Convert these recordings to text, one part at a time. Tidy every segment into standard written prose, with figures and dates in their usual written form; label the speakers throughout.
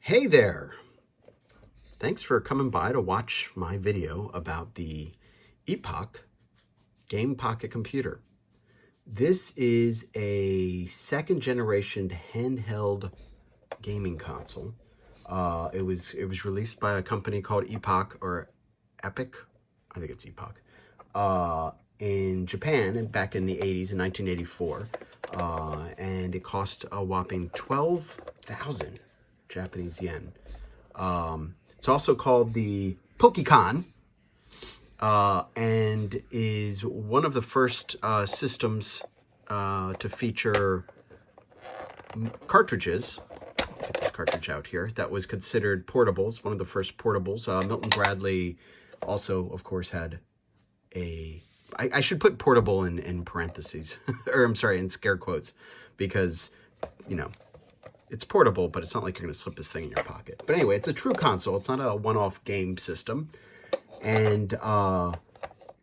Speaker 1: Hey there! Thanks for coming by to watch my video about the Epoch Game Pocket Computer. This is a second generation handheld gaming console. It was released by a company called Epoch or Epoch, I think it's Epoch, in Japan and back in the 80s in 1984. And it cost a whopping 12,000 Japanese yen. It's also called the Pokecon, and is one of the first systems to feature cartridges. Get this cartridge out here. That was considered portables, one of the first portables. Milton Bradley also, of course, had a... I should put portable in parentheses, or I'm sorry, in scare quotes, because, you know, it's portable, but it's not like you're going to slip this thing in your pocket. But anyway, it's a true console. It's not a one-off game system. And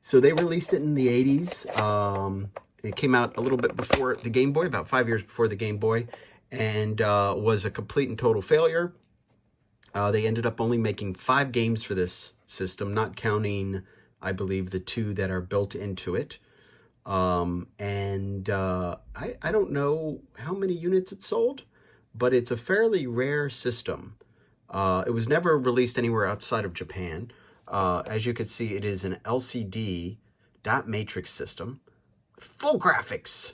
Speaker 1: so they released it in the 80s. It came out a little bit before the Game Boy, about 5 years before the Game Boy, and was a complete and total failure. They ended up only making 5 games for this system, not counting, I believe, the 2 that are built into it. I don't know how many units it sold, but it's a fairly rare system. It was never released anywhere outside of Japan. As you can see, it is an LCD dot matrix system with full graphics.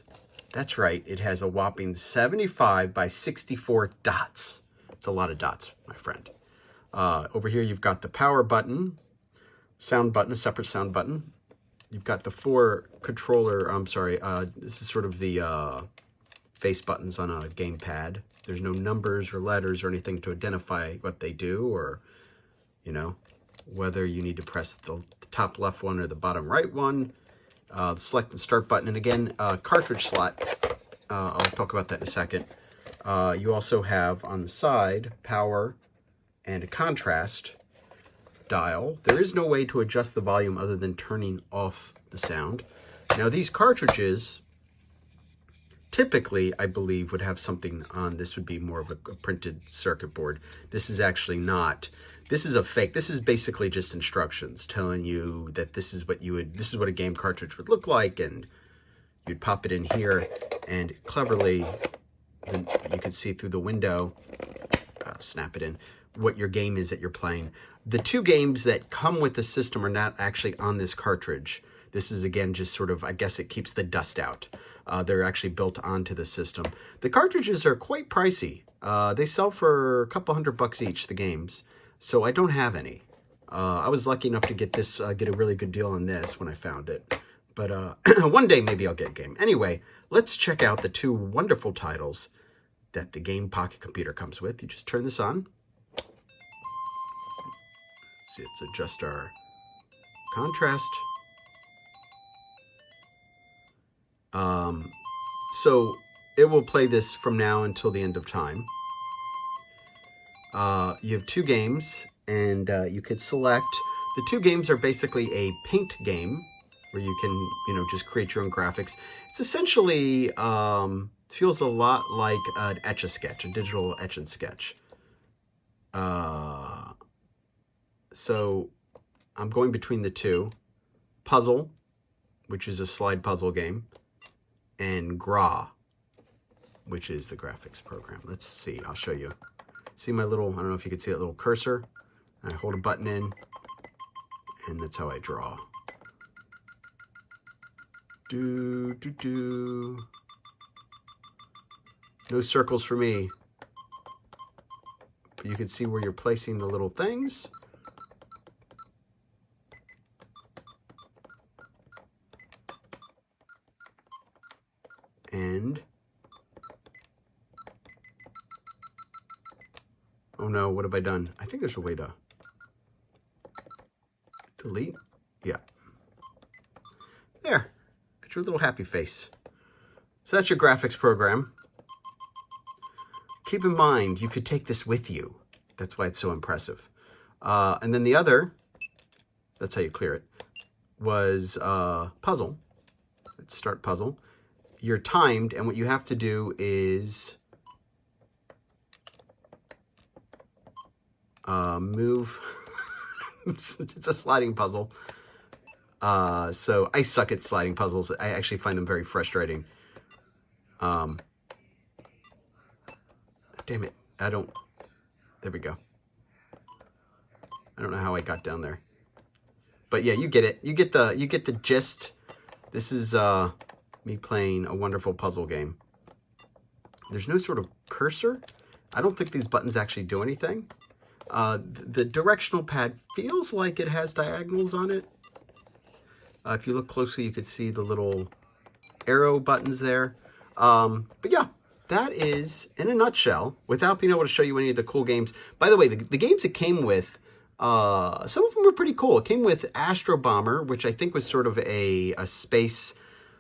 Speaker 1: That's right, it has a whopping 75 by 64 dots. It's a lot of dots, my friend. Over here, you've got the power button, sound button, a separate sound button. You've got the 4 controller, this is sort of the face buttons on a gamepad. There's no numbers or letters or anything to identify what they do, or, you know, whether you need to press the top left one or the bottom right one. Select the start button, and again, cartridge slot. I'll talk about that in a second. You also have on the side power and a contrast dial. There is no way to adjust the volume other than turning off the sound. Now, these cartridges typically, I believe, would have something on. This would be more of a printed circuit board. This is actually not. This is a fake. This is basically just instructions telling you that this is what a game cartridge would look like, and you'd pop it in here, and cleverly, you can see through the window, snap it in, what your game is that you're playing. The 2 games that come with the system are not actually on this cartridge. This is, again, just sort of, I guess it keeps the dust out. They're actually built onto the system. The cartridges are quite pricey. They sell for a couple $100 each, the games. So I don't have any. I was lucky enough to get this, get a really good deal on this when I found it. But one day maybe I'll get a game. Anyway, let's check out the 2 wonderful titles that the Game Pocket Computer comes with. You just turn this on. Let's see, let's adjust our contrast. So it will play this from now until the end of time. You have 2 games, and you could select. The 2 games are basically a paint game where you can, you know, just create your own graphics. It's essentially feels a lot like an Etch-a-Sketch, a digital Etch-a-Sketch. So I'm going between the 2. Puzzle, which is a slide puzzle game, and Gra, which is the graphics program. Let's see, I'll show you. See my little, I don't know if you can see that little cursor. I hold a button in, and that's how I draw. No circles for me. But you can see where you're placing the little things. And oh no, what have I done? I think there's a way to delete. Yeah. There. Got your little happy face. So that's your graphics program. Keep in mind, you could take this with you. That's why it's so impressive. And then the other, that's how you clear it, was puzzle. Let's start puzzle. You're timed, and what you have to do is move. It's a sliding puzzle. So I suck at sliding puzzles. I actually find them very frustrating. Damn it. There we go. I don't know how I got down there. But yeah, you get it. You get the gist. This is me playing a wonderful puzzle game. There's no sort of cursor. I don't think these buttons actually do anything. The directional pad feels like it has diagonals on it. If you look closely, you could see the little arrow buttons there. But yeah, that is, in a nutshell, without being able to show you any of the cool games. By the way, the games it came with, some of them were pretty cool. It came with Astro Bomber, which I think was sort of a space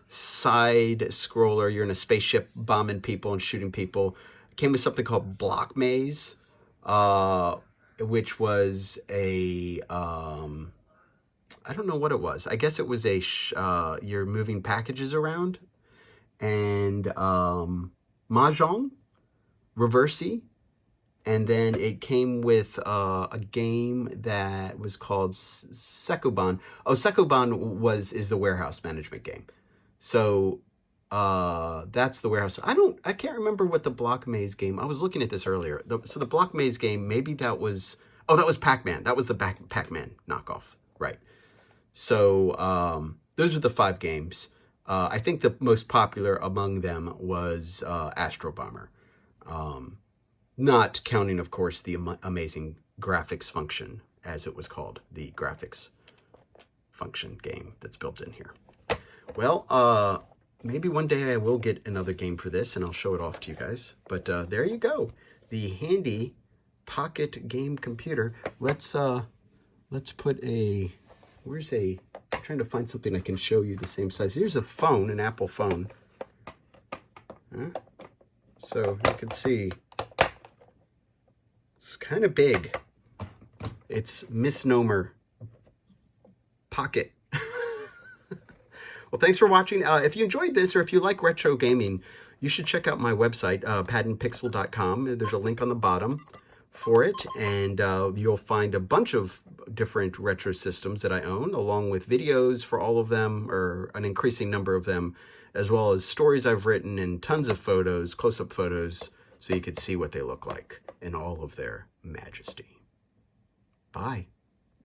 Speaker 1: side scroller. You're in a spaceship bombing people and shooting people. It came with something called Block Maze, which was a, I don't know what it was. I guess it was a, you're moving packages around. And Mahjong, Reversi, and then it came with a game that was called Sekuban. Oh, Sekuban is the warehouse management game. So that's the warehouse. I can't remember what the Block Maze game. I was looking at this earlier. So the Block Maze game, maybe that was. Oh, that was Pac-Man. That was the Pac-Man knockoff, right? So those are the 5 games. I think the most popular among them was Astro Bomber. Not counting, of course, the amazing graphics function, as it was called, the graphics function game that's built in here. Well, maybe one day I will get another game for this, and I'll show it off to you guys. But there you go, the handy pocket game computer. Let's put a, I'm trying to find something I can show you the same size. Here's a phone, an Apple phone. So you can see it's kind of big. It's misnomer pocket. Well, thanks for watching. If you enjoyed this, or if you like retro gaming, you should check out my website, padandpixel.com. There's a link on the bottom for it, and you'll find a bunch of different retro systems that I own, along with videos for all of them, or an increasing number of them, as well as stories I've written and tons of photos, close-up photos, so you could see what they look like in all of their majesty. Bye.